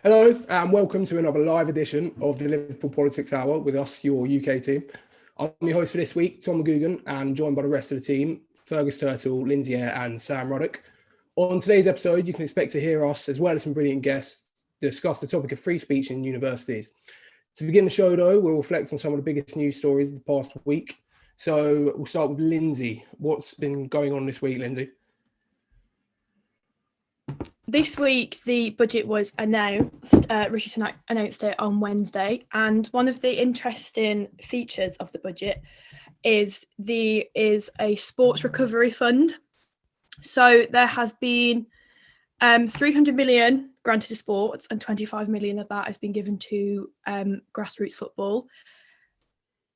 Hello and welcome to another live edition of the Liverpool Politics Hour with us, your UK team. I'm your host for this week, Tom McGugan, and joined by the rest of the team, Fergus Turtle, Lindsay Eyre and Sam Ruddock. On today's episode, you can expect to hear us, as well as some brilliant guests, discuss the topic of free speech in universities. To begin the show, though, we'll reflect on some of the biggest news stories of the past week. So we'll start with Lindsay. What's been going on this week, Lindsay? This week, the budget was announced. Rishi Sunak announced it on Wednesday, and one of the interesting features of the budget is a sports recovery fund. So there has been 300 million granted to sports, and 25 million of that has been given to grassroots football,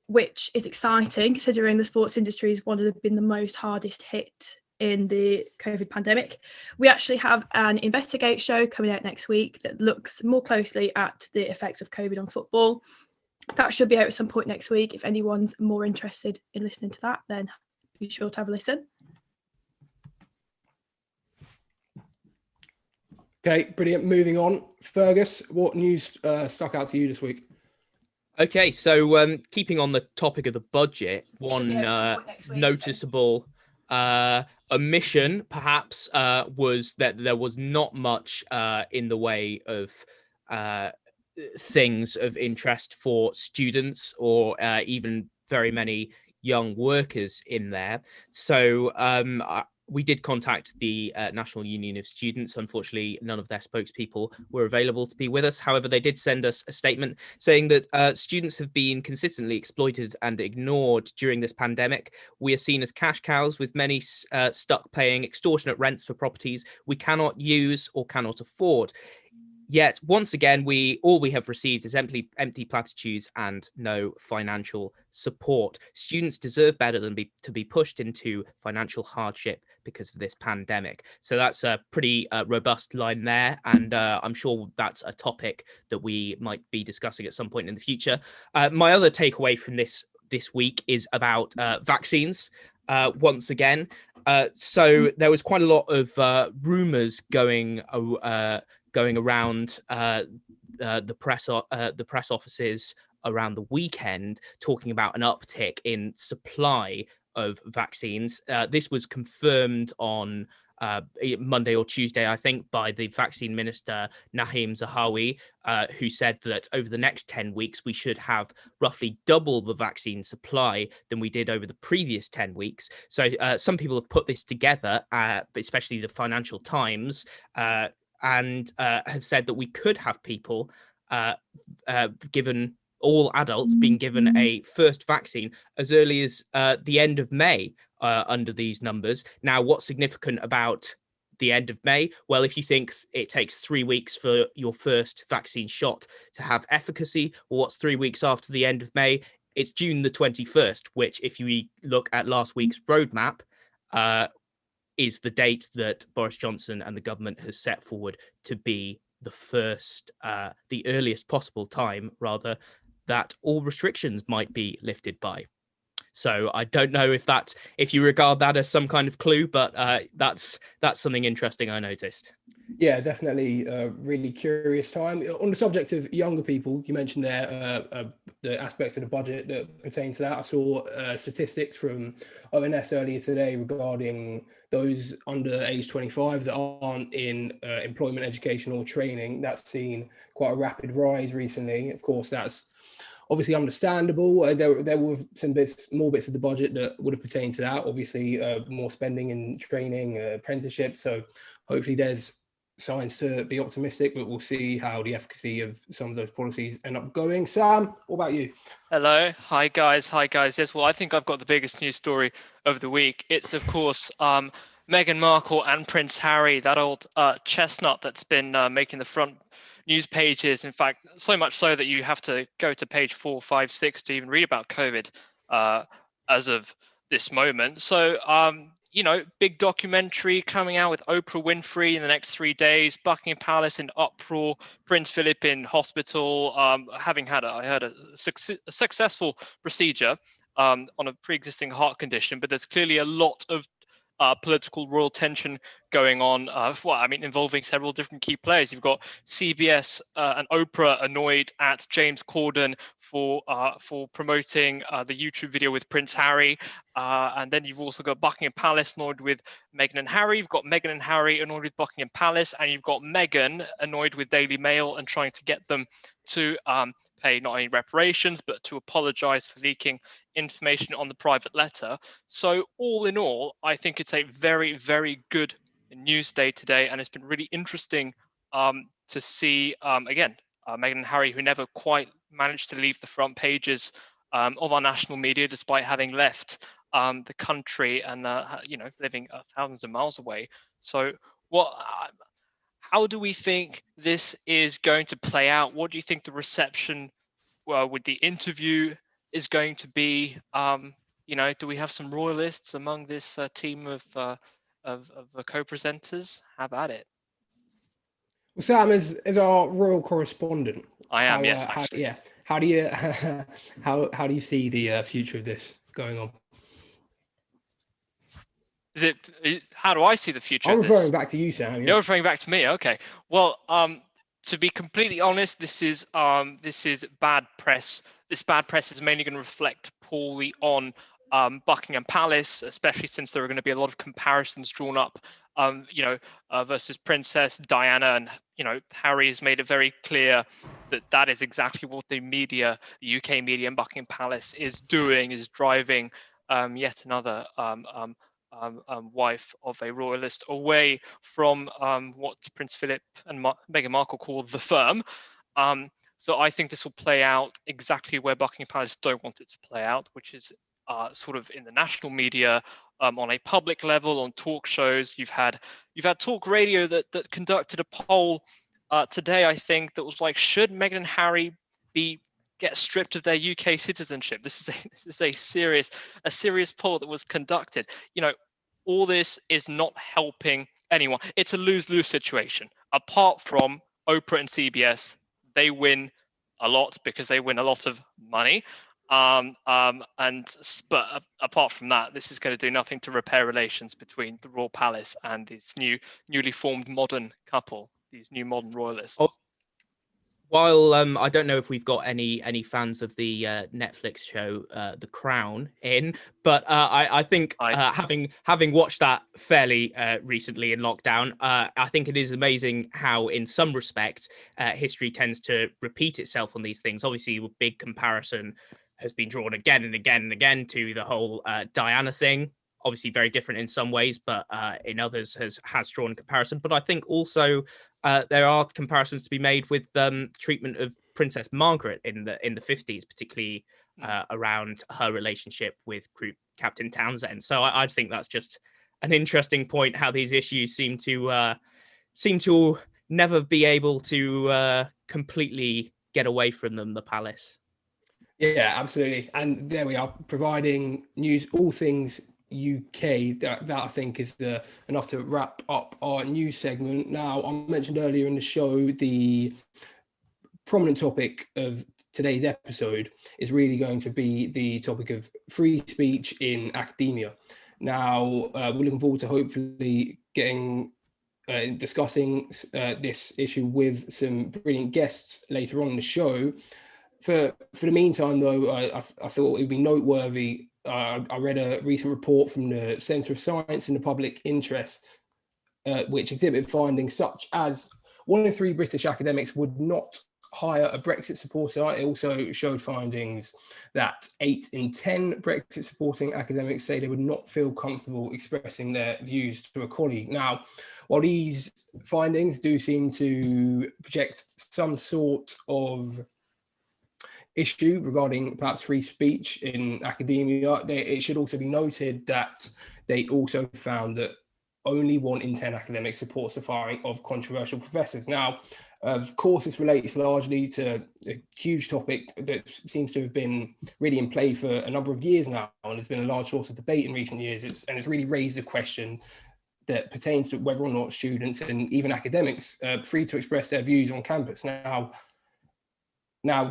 which is exciting considering the sports industry is one of been the most hardest hit in the COVID pandemic. We actually have an Investigate show coming out next week that looks more closely at the effects of COVID on football. That should be out at some point next week. If anyone's more interested in listening to that, then be sure to have a listen. Okay, brilliant. Moving on. Fergus, what news stuck out to you this week? Okay, so keeping on the topic of the budget, one noticeable omission perhaps was that there was not much in the way of things of interest for students or even very many young workers in there. So we did contact the National Union of Students. Unfortunately, none of their spokespeople were available to be with us. However, they did send us a statement saying that students have been consistently exploited and ignored during this pandemic. We are seen as cash cows, with many stuck paying extortionate rents for properties we cannot use or cannot afford. Yet, once again, all we have received is empty platitudes and no financial support. Students deserve better than to be pushed into financial hardship because of this pandemic. So that's a pretty robust line there, and I'm sure that's a topic that we might be discussing at some point in the future. My other takeaway from this week is about vaccines. Once again, so there was quite a lot of rumours going around the press offices around the weekend, talking about an uptick in supply of vaccines. This was confirmed on Monday or Tuesday, I think, by the vaccine minister, Naheem Zahawi, who said that over the next 10 weeks, we should have roughly double the vaccine supply than we did over the previous 10 weeks. So some people have put this together, especially the Financial Times, and have said that we could have people given, all adults being given a first vaccine as early as the end of May under these numbers. Now, what's significant about the end of May? Well, if you think it takes 3 weeks for your first vaccine shot to have efficacy, well, what's 3 weeks after the end of May? It's June the 21st, which, if you look at last week's roadmap, is the date that Boris Johnson and the government has set forward to be the first, the earliest possible time, rather, that all restrictions might be lifted by. So I don't know if you regard that as some kind of clue, but that's something interesting I noticed. Yeah, definitely a really curious time. On the subject of younger people, you mentioned there the aspects of the budget that pertain to that. I saw statistics from ONS earlier today regarding those under age 25 that aren't in employment, education or training. That's seen quite a rapid rise recently. Of course, that's obviously understandable. There were some more bits of the budget that would have pertained to that. Obviously, more spending in training, apprenticeship. So hopefully there's signs to be optimistic, but we'll see how the efficacy of some of those policies end up going. Sam, what about you? Hello. Hi, guys. Yes, well, I think I've got the biggest news story of the week. It's, of course, Meghan Markle and Prince Harry, that old chestnut that's been making the front news pages. In fact, so much so that you have to go to page 4, 5, 6 to even read about COVID as of this moment. So, big documentary coming out with Oprah Winfrey in the next 3 days, Buckingham Palace in uproar, Prince Philip in hospital, having had, I heard, a successful procedure on a pre-existing heart condition. But there's clearly a lot of political royal tension going on. Involving several different key players. You've got CBS and Oprah annoyed at James Corden for promoting the YouTube video with Prince Harry, and then you've also got Buckingham Palace annoyed with Meghan and Harry. You've got Meghan and Harry annoyed with Buckingham Palace, and you've got Meghan annoyed with Daily Mail and trying to get them to pay not only reparations but to apologise for leaking information on the private letter. So all in all, I think it's a very, very good news day today, and it's been really interesting to see Meghan and Harry, who never quite managed to leave the front pages of our national media despite having left the country and living thousands of miles away. So how do we think this is going to play out? What do you think the reception with the interview is going to be? Do we have some royalists among this team of co-presenters? How about it? Well, Sam, as our royal correspondent, I am, yes, actually. How do you how do you see the future of this going on? How do I see the future I'm of this? referring back to you, Sam. Yeah. You're referring back to me. Okay. Well, to be completely honest, this is bad press. This bad press is mainly going to reflect poorly on Buckingham Palace, especially since there are going to be a lot of comparisons drawn up, versus Princess Diana, and Harry has made it very clear that that is exactly what the media, the UK media, and Buckingham Palace is doing, is driving yet another wife of a royalist away from what Prince Philip and Meghan Markle call the firm. So I think this will play out exactly where Buckingham Palace don't want it to play out, which is sort of in the national media, on a public level, on talk shows. You've had talk radio that conducted a poll today, I think, that was like, should Meghan and Harry get stripped of their UK citizenship? This is a serious poll that was conducted. All this is not helping anyone. It's a lose-lose situation. Apart from Oprah and CBS, they win a lot because they win a lot of money. But apart from that, this is going to do nothing to repair relations between the royal palace and this newly formed modern couple, these new modern royalists. While I don't know if we've got any fans of the Netflix show The Crown in, but I think having watched that fairly recently in lockdown, I think it is amazing how, in some respects, history tends to repeat itself on these things. Obviously, a big comparison has been drawn again and again and again to the whole Diana thing. Obviously, very different in some ways, but in others has drawn a comparison. But I think also there are comparisons to be made with treatment of Princess Margaret in the 50s, particularly around her relationship with Group Captain Townsend. So I think that's just an interesting point, how these issues seem to never be able to completely get away from them, the palace. Yeah, absolutely. And there we are, providing news, all things UK. That I think is enough to wrap up our news segment. Now, I mentioned earlier in the show, the prominent topic of today's episode is really going to be the topic of free speech in academia. Now, we're looking forward to hopefully discussing this issue with some brilliant guests later on in the show. For the meantime, though, I thought it would be noteworthy. I read a recent report from the Centre of Science in the Public Interest, which exhibited findings such as 1 in 3 British academics would not hire a Brexit supporter. It also showed findings that 8 in 10 Brexit supporting academics say they would not feel comfortable expressing their views to a colleague. Now, while these findings do seem to project some sort of issue regarding perhaps free speech in academia, it should also be noted that they also found that only 1 in 10 academics supports the firing of controversial professors. Now, of course, this relates largely to a huge topic that seems to have been really in play for a number of years now, and has been a large source of debate in recent years. It's really raised a question that pertains to whether or not students and even academics are free to express their views on campus. Now,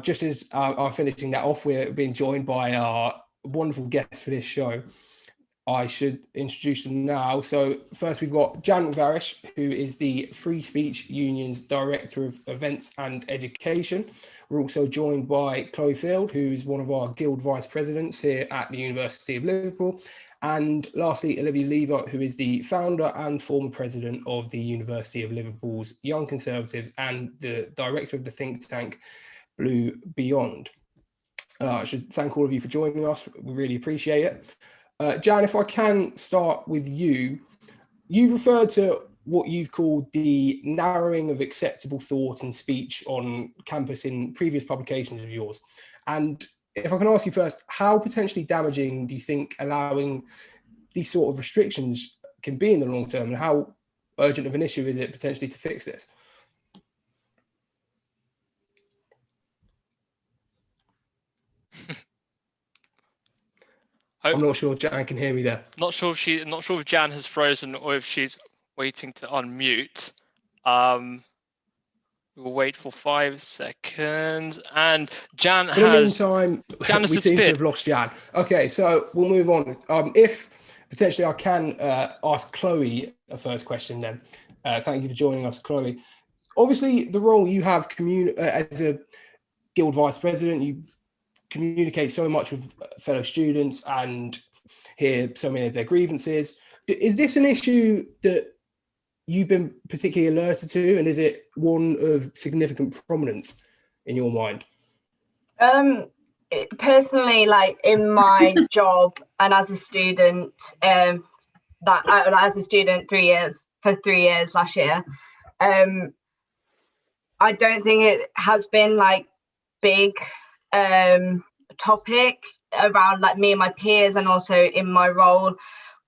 just as I'm finishing that off, we're being joined by our wonderful guest for this show. I should introduce them now. So first we've got Jan Macvarish, who is the Free Speech Union's Director of Events and Education. We're also joined by Chloe Field, who is one of our Guild Vice Presidents here at the University of Liverpool. And lastly, Olivia Lever, who is the founder and former president of the University of Liverpool's Young Conservatives and the director of the think tank Blue Beyond. I should thank all of you for joining us. We really appreciate it. Jan, if I can start with you, you've referred to what you've called the narrowing of acceptable thought and speech on campus in previous publications of yours. And if I can ask you first, how potentially damaging do you think allowing these sort of restrictions can be in the long term, and how urgent of an issue is it potentially to fix this? I'm not sure if Jan can hear me there. Not sure if Jan has frozen or if she's waiting to unmute. We'll wait for 5 seconds, and Jan has. In the meantime, we seem to have lost Jan. Okay, so we'll move on. If potentially I can ask Chloe a first question then. Thank you for joining us, Chloe. Obviously, the role you have as a Guild Vice President, you communicate so much with fellow students and hear so many of their grievances. Is this an issue that you've been particularly alerted to, and is it one of significant prominence in your mind? Personally, like in my job and as a student, as a student 3 years last year, I don't think it has been like big topic around like me and my peers, and also in my role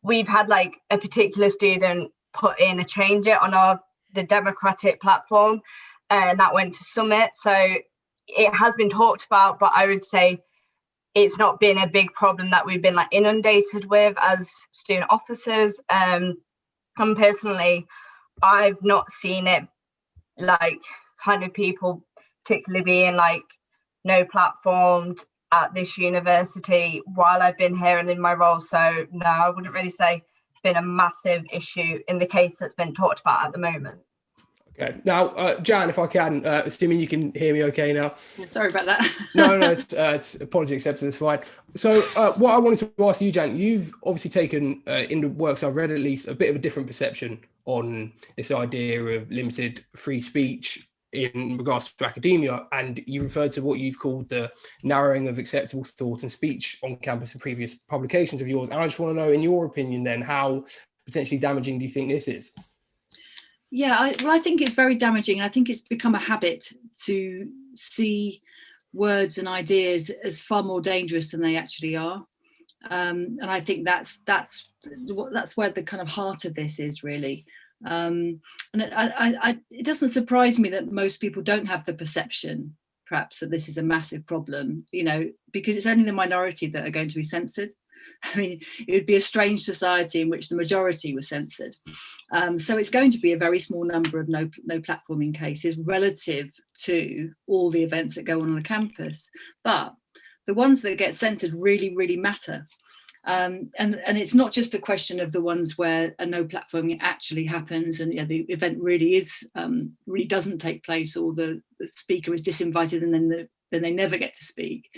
we've had like a particular student put in a change it on the democratic platform, and that went to Summit, so it has been talked about, but I would say it's not been a big problem that we've been like inundated with as student officers. And personally, I've not seen it like kind of people particularly being like no platformed at this university while I've been here and in my role. So no, I wouldn't really say it's been a massive issue in the case that's been talked about at the moment. Okay. Now, Jan, if I can, assuming you can hear me okay now. Sorry about that. No, it's apology accepted, it's fine. So what I wanted to ask you, Jan, you've obviously taken, in the works I've read at least, a bit of a different perception on this idea of limited free speech in regards to academia, and you referred to what you've called the narrowing of acceptable thought and speech on campus in previous publications of yours. And I just want to know, in your opinion then, how potentially damaging do you think this is? Yeah, I think it's very damaging. I think it's become a habit to see words and ideas as far more dangerous than they actually are. And I think that's where the kind of heart of this is really. And it doesn't surprise me that most people don't have the perception, perhaps, that this is a massive problem, because it's only the minority that are going to be censored. I mean, it would be a strange society in which the majority was censored. So it's going to be a very small number of no platforming cases relative to all the events that go on a campus. But the ones that get censored really, really matter. And it's not just a question of the ones where a no platforming actually happens and the event really doesn't take place, or the speaker is disinvited and then they never get to speak.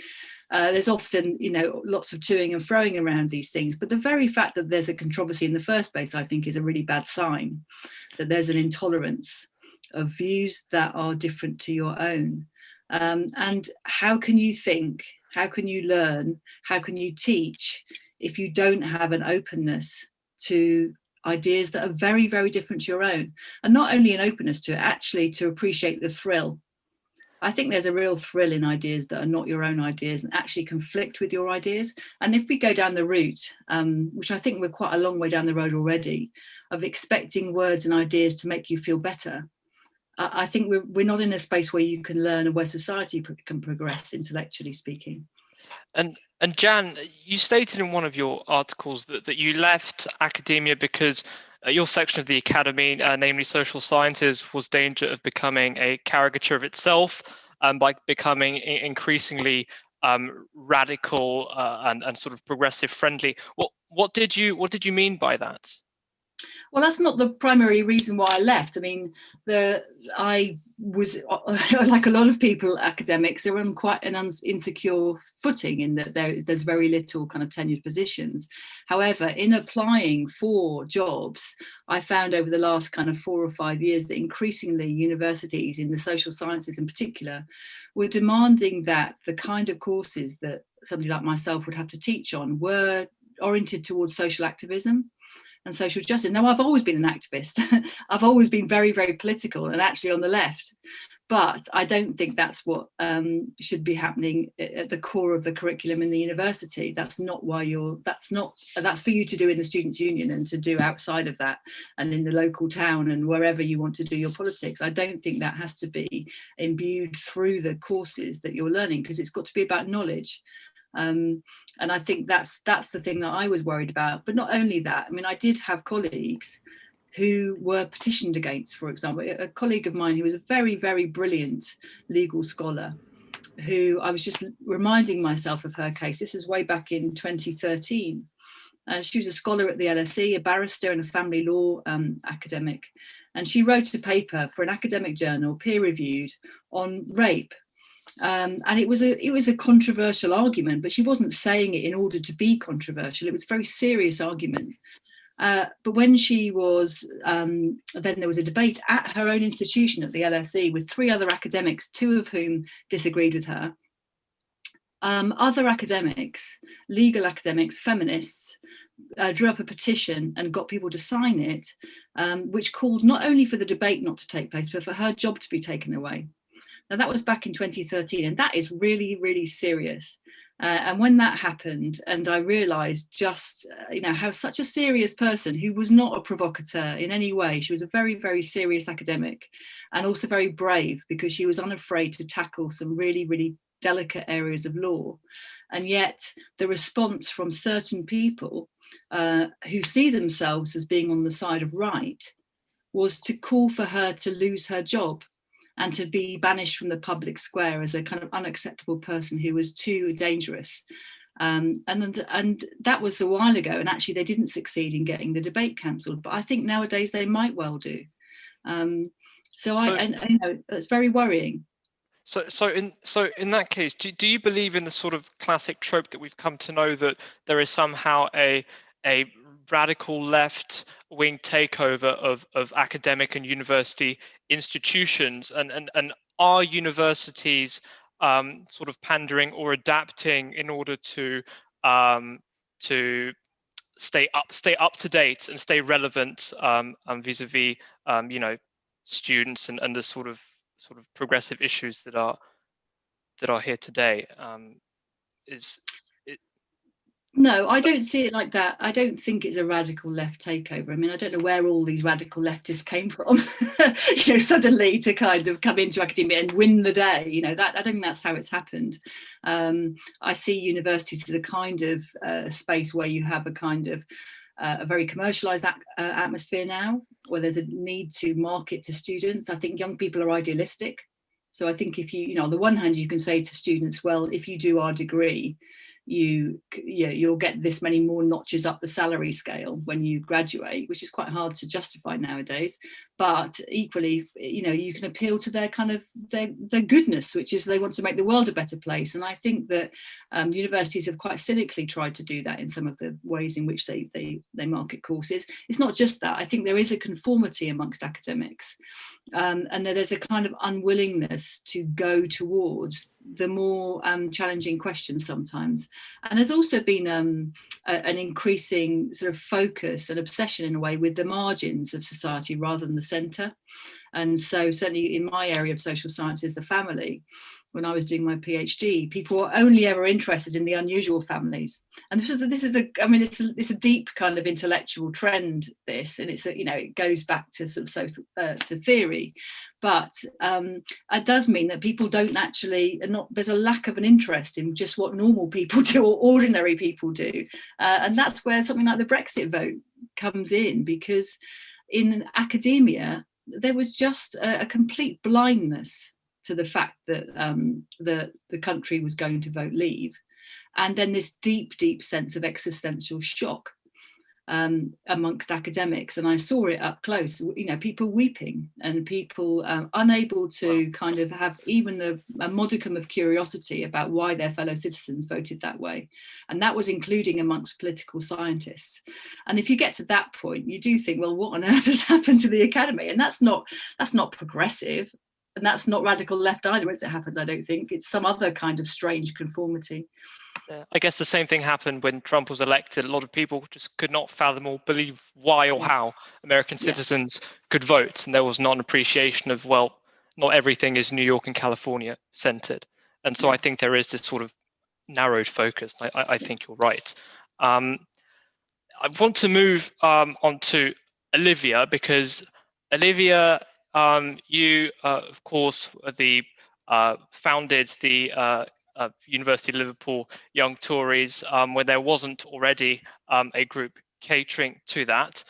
There's often, lots of toing and froing around these things, but the very fact that there's a controversy in the first place, I think, is a really bad sign that there's an intolerance of views that are different to your own. And how can you think? How can you learn? How can you teach if you don't have an openness to ideas that are very, very different to your own? And not only an openness to it, actually to appreciate the thrill. I think there's a real thrill in ideas that are not your own ideas and actually conflict with your ideas. And if we go down the route, which I think we're quite a long way down the road already, of expecting words and ideas to make you feel better, I think we're not in a space where you can learn and where society can progress, intellectually speaking. And Jan, you stated in one of your articles that you left academia because your section of the academy, namely social sciences, was danger of becoming a caricature of itself, by becoming increasingly radical and sort of progressive friendly. What did you mean by that? Well, that's not the primary reason why I left. I mean, I was like a lot of people, academics, they're on quite an insecure footing in that there's very little kind of tenured positions. However, in applying for jobs, I found over the last kind of 4 or 5 years that increasingly universities in the social sciences in particular were demanding that the kind of courses that somebody like myself would have to teach on were oriented towards social activism and social justice. Now, I've always been an activist. I've always been very, very political and actually on the left. But I don't think that's what should be happening at the core of the curriculum in the university. That's not why that's for you to do in the Students' Union and to do outside of that and in the local town and wherever you want to do your politics. I don't think that has to be imbued through the courses that you're learning, because it's got to be about knowledge. And I think that's the thing that I was worried about. But not only that, I mean, I did have colleagues who were petitioned against, for example, a colleague of mine who was a very, very brilliant legal scholar, who I was just reminding myself of her case. This is way back in 2013. She was a scholar at the LSE, a barrister and a family law academic. And she wrote a paper for an academic journal, peer-reviewed, on rape. And it was a controversial argument, but she wasn't saying it in order to be controversial. It was a very serious argument. But when she was, then there was a debate at her own institution at the LSE with 3 other academics, 2 of whom disagreed with her. Other academics, legal academics, feminists, drew up a petition and got people to sign it, which called not only for the debate not to take place, but for her job to be taken away. Now, that was back in 2013, and that is really, really serious. And when that happened, and I realised just, how such a serious person who was not a provocateur in any way, she was a very, very serious academic, and also very brave because she was unafraid to tackle some really, really delicate areas of law. And yet the response from certain people who see themselves as being on the side of right was to call for her to lose her job and to be banished from the public square as a kind of unacceptable person who was too dangerous. And that was a while ago, and actually they didn't succeed in getting the debate cancelled, but I think nowadays they might well do. It's very worrying. So in that case, do you believe in the sort of classic trope that we've come to know, that there is somehow a radical left-wing takeover of academic and university institutions, and are universities sort of pandering or adapting in order to stay up to date and stay relevant vis-a-vis students and the sort of progressive issues that are here today? No, I don't see it like that. I don't think it's a radical left takeover. I mean, I don't know where all these radical leftists came from, suddenly to kind of come into academia and win the day. That I don't think that's how it's happened. I see universities as a kind of space where you have a kind of a very commercialized atmosphere now, where there's a need to market to students. I think young people are idealistic. So I think if you on the one hand, you can say to students, well, if you do our degree, you'll get this many more notches up the salary scale when you graduate, which is quite hard to justify nowadays. But equally, you can appeal to their kind of their goodness, which is they want to make the world a better place. And I think that universities have quite cynically tried to do that in some of the ways in which they market courses. It's not just that. I think there is a conformity amongst academics, and there's a kind of unwillingness to go towards the more challenging questions sometimes. And there's also been an increasing sort of focus and obsession in a way with the margins of society rather than the centre. And so certainly in my area of social sciences, the family, when I was doing my PhD, people were only ever interested in the unusual families. And it's a deep kind of intellectual trend, this, and it goes back to sort of social to theory. But it does mean that people there's a lack of an interest in just what normal people do or ordinary people do. And that's where something like the Brexit vote comes in, because in academia, there was just a complete blindness to the fact that the country was going to vote leave, and then this deep sense of existential shock amongst academics. And I saw it up close, people weeping and people unable to kind of have even a modicum of curiosity about why their fellow citizens voted that way. And that was including amongst political scientists. And if you get to that point, you do think, well, what on earth has happened to the academy? And that's not progressive. And that's not radical left either, as it happens, I don't think. It's some other kind of strange conformity. Yeah, I guess the same thing happened when Trump was elected. A lot of people just could not fathom or believe why or how American citizens could vote. And there was not an appreciation of, well, not everything is New York and California centered. And so I think there is this sort of narrowed focus. I think you're right. I want to move on to Olivia, because Olivia, you, of course, founded the University of Liverpool Young Tories when there wasn't already a group catering to that.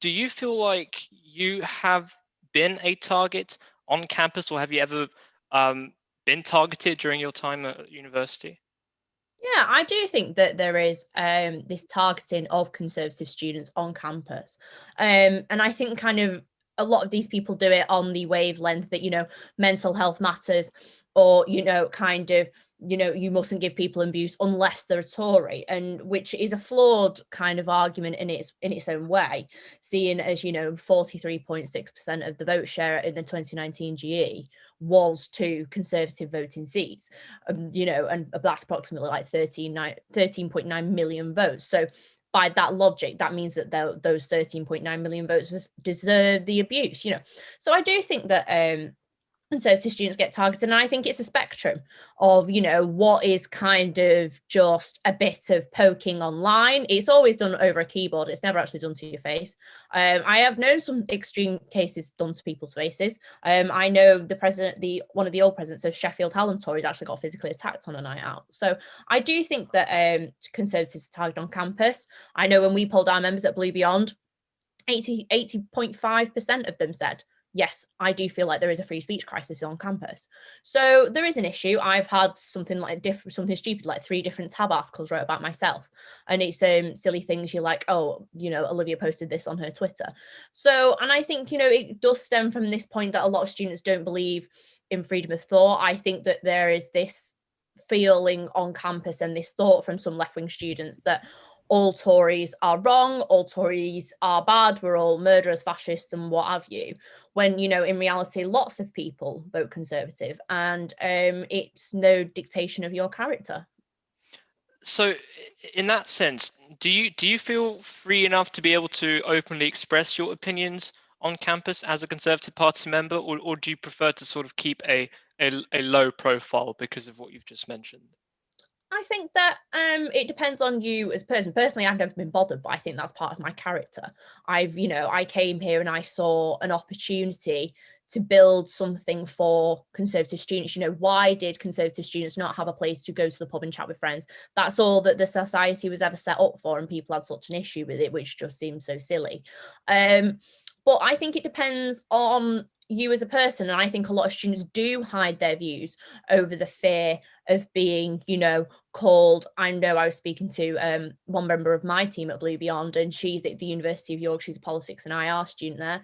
Do you feel like you have been a target on campus, or have you ever been targeted during your time at university? Yeah, I do think that there is this targeting of Conservative students on campus. And I think kind of a lot of these people do it on the wavelength that, mental health matters, or, kind of, you mustn't give people abuse unless they're a Tory, and which is a flawed kind of argument in its own way, seeing as, 43.6% of the vote share in the 2019 GE was to Conservative voting seats, and that's approximately like 13.9 million votes. So by that logic, that means that those 13.9 million votes deserve the abuse, So I do think that Conservative students get targeted, and I think it's a spectrum of, what is kind of just a bit of poking online. It's always done over a keyboard. It's never actually done to your face. I have known some extreme cases done to people's faces. I know one of the old presidents of Sheffield Hallam Tories actually got physically attacked on a night out. So I do think that Conservatives are targeted on campus. I know when we polled our members at Blue Beyond, 80.5% of them said, yes, I do feel like there is a free speech crisis on campus. So there is an issue. I've had something stupid, like 3 different tab articles wrote about myself. And it's silly things. You're like, oh, Olivia posted this on her Twitter. So, and I think, it does stem from this point that a lot of students don't believe in freedom of thought. I think that there is this feeling on campus and this thought from some left-wing students that all Tories are wrong, all Tories are bad, we're all murderers, fascists, and what have you. When, in reality, lots of people vote Conservative, and it's no dictation of your character. So in that sense, do you feel free enough to be able to openly express your opinions on campus as a Conservative Party member, or do you prefer to sort of keep a low profile because of what you've just mentioned? I think that it depends on you as a person. Personally, I've never been bothered, but I think that's part of my character. I came here and I saw an opportunity to build something for Conservative students. Why did Conservative students not have a place to go to the pub and chat with friends? That's all that the society was ever set up for, and people had such an issue with it, which just seemed so silly. But I think it depends on you as a person, and I think a lot of students do hide their views over the fear of being, called. I know I was speaking to one member of my team at Blue Beyond, and she's at the University of York. She's a politics and IR student there,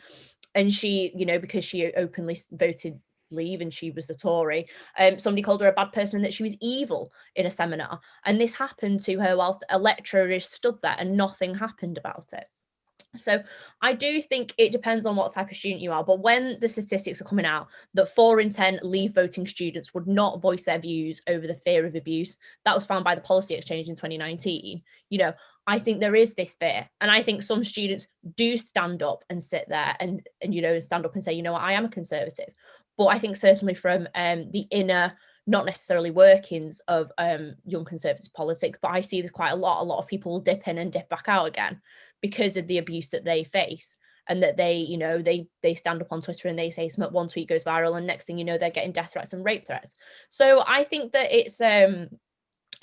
and she, because she openly voted Leave and she was a Tory, somebody called her a bad person and that she was evil in a seminar, and this happened to her whilst a lecturer stood there, and nothing happened about it. So I do think it depends on what type of student you are. But when the statistics are coming out that 4 in 10 Leave voting students would not voice their views over the fear of abuse, that was found by the Policy Exchange in 2019, I think there is this fear. And I think some students do stand up and sit there and stand up and say, I am a Conservative. But I think certainly from the inner, not necessarily workings of young Conservative politics, but I see this quite a lot. A lot of people will dip in and dip back out again because of the abuse that they face, and that they stand up on Twitter and they say something, one tweet goes viral, and next thing you know, they're getting death threats and rape threats. So I think that it's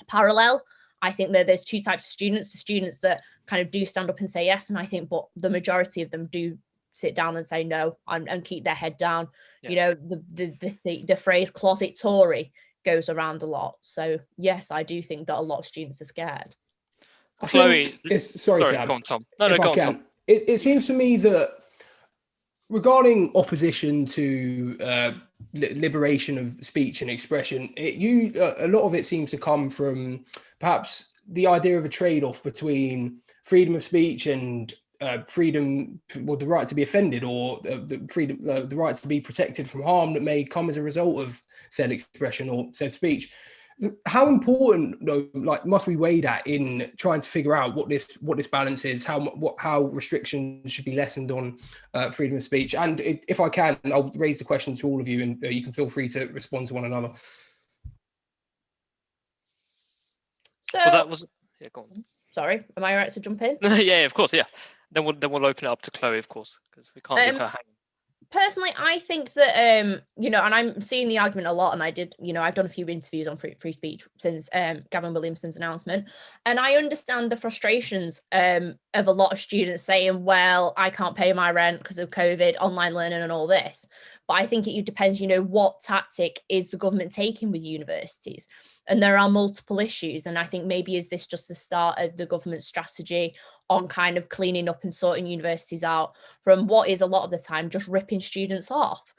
parallel. I think that there's 2 types of students: the students that kind of do stand up and say yes, and I think, but the majority of them do sit down and say no and keep their head down. Yeah. You know, the phrase closet Tory goes around a lot. So yes, I do think that a lot of students are scared. Chloe, sorry, Sam. Go on, Tom. No, if go I on, can. Tom. It seems to me that regarding opposition to liberation of speech and expression, a lot of it seems to come from perhaps the idea of a trade-off between freedom of speech and freedom, or the right to be offended, or the right to be protected from harm that may come as a result of said expression or said speech. How important, though, must be weighed at in trying to figure out what this balance is, how restrictions should be lessened on freedom of speech? And if I can, I'll raise the question to all of you, and you can feel free to respond to one another. So yeah, go on. Sorry, am I right to jump in? Yeah, of course, yeah. Then we'll open it up to Chloe, of course, because we can't leave her hanging. Personally, I think that you know, and I'm seeing the argument a lot, and I've done a few interviews on free speech since Gavin Williamson's announcement, and I understand the frustrations of a lot of students saying, well, I can't pay my rent because of COVID, online learning and all this. But I think it depends, you know, what tactic is the government taking with universities? And there are multiple issues, and I think maybe is this just the start of the government's strategy on kind of cleaning up and sorting universities out from what is a lot of the time just ripping students off.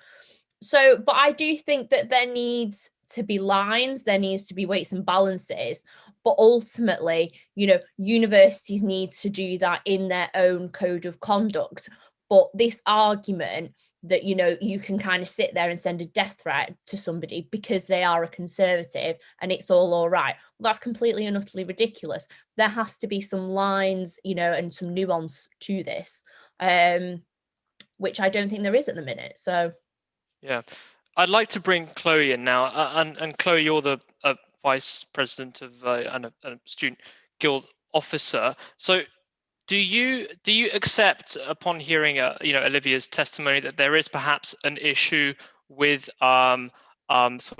So, but I do think that there needs to be lines, there needs to be weights and balances, but ultimately, you know, universities need to do that in their own code of conduct. But this argument that, you know, you can kind of sit there and send a death threat to somebody because they are a conservative and it's all right, well, that's completely and utterly ridiculous. There has to be some lines, you know, and some nuance to this, which I don't think there is at the minute. So yeah, I'd like to bring Chloe in now, and Chloe, you're the vice president of and a student guild officer. So do you accept, upon hearing Olivia's testimony, that there is perhaps an issue with sort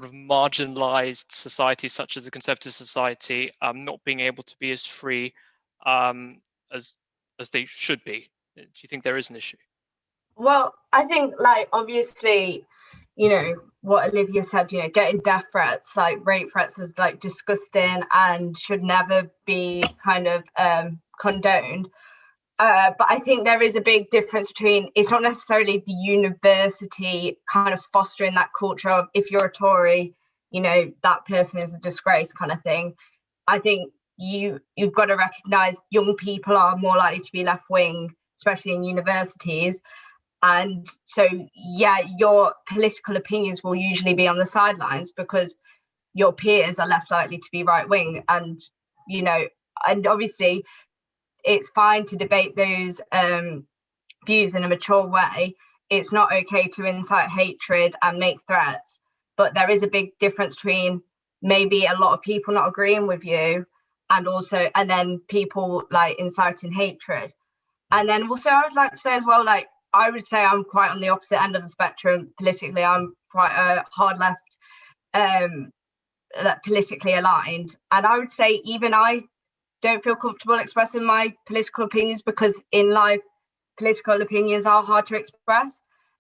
of marginalized societies such as the Conservative Society not being able to be as free as they should be? Do you think there is an issue? Well, I think, like, obviously, you know, what Olivia said, you know, getting death threats, like rape threats, is like disgusting and should never be kind of condoned. But I think there is a big difference between, it's not necessarily the university kind of fostering that culture of, if you're a Tory, you know, that person is a disgrace kind of thing. I think you've got to recognise young people are more likely to be left wing, especially in universities. And so, yeah, your political opinions will usually be on the sidelines because your peers are less likely to be right wing. And, you know, and obviously it's fine to debate those views in a mature way. It's not okay to incite hatred and make threats. But there is a big difference between maybe a lot of people not agreeing with you and then people like inciting hatred. And then also I would like to say as well, like, I would say I'm quite on the opposite end of the spectrum politically. I'm quite a hard left, politically aligned. And I would say even I don't feel comfortable expressing my political opinions, because in life, political opinions are hard to express,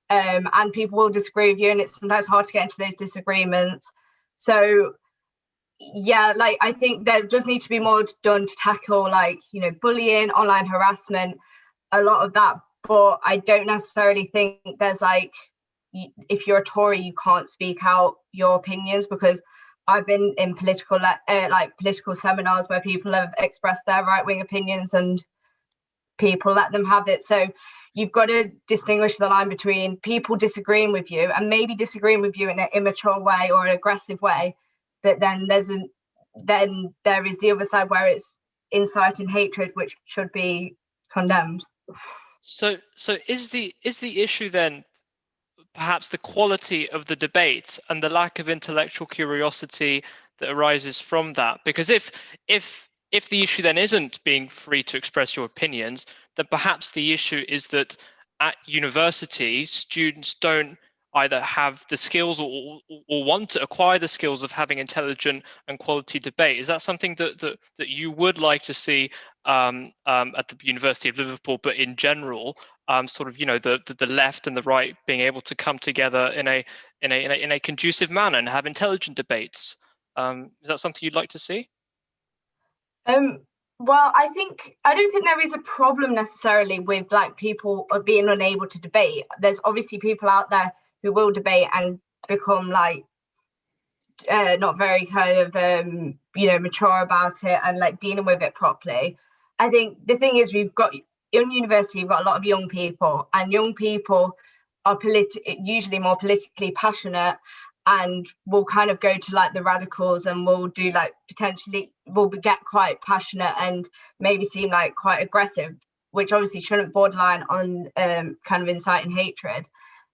and people will disagree with you, and it's sometimes hard to get into those disagreements. So yeah, like, I think there just needs to be more done to tackle, like, you know, bullying, online harassment, a lot of that. But I don't necessarily think there's like, if you're a Tory, you can't speak out your opinions, because I've been in political seminars where people have expressed their right-wing opinions and people let them have it. So you've got to distinguish the line between people disagreeing with you and maybe disagreeing with you in an immature way or an aggressive way, but then there is the other side where it's inciting hatred, which should be condemned. So is the issue then perhaps the quality of the debate and the lack of intellectual curiosity that arises from that? Because if the issue then isn't being free to express your opinions, then perhaps the issue is that at universities, students don't either have the skills or want to acquire the skills of having intelligent and quality debate. Is that something that you would like to see at the University of Liverpool, but in general, sort of, the left and the right being able to come together in a conducive manner and have intelligent debates. Is that something you'd like to see? Well, I don't think there is a problem necessarily with like people being unable to debate. There's obviously people out there who will debate and become like not very kind of mature about it and like dealing with it properly. I think the thing is, in university we've got a lot of young people, and young people are usually more politically passionate, and will kind of go to like the radicals, and will do like will get quite passionate and maybe seem like quite aggressive, which obviously shouldn't borderline on kind of inciting hatred.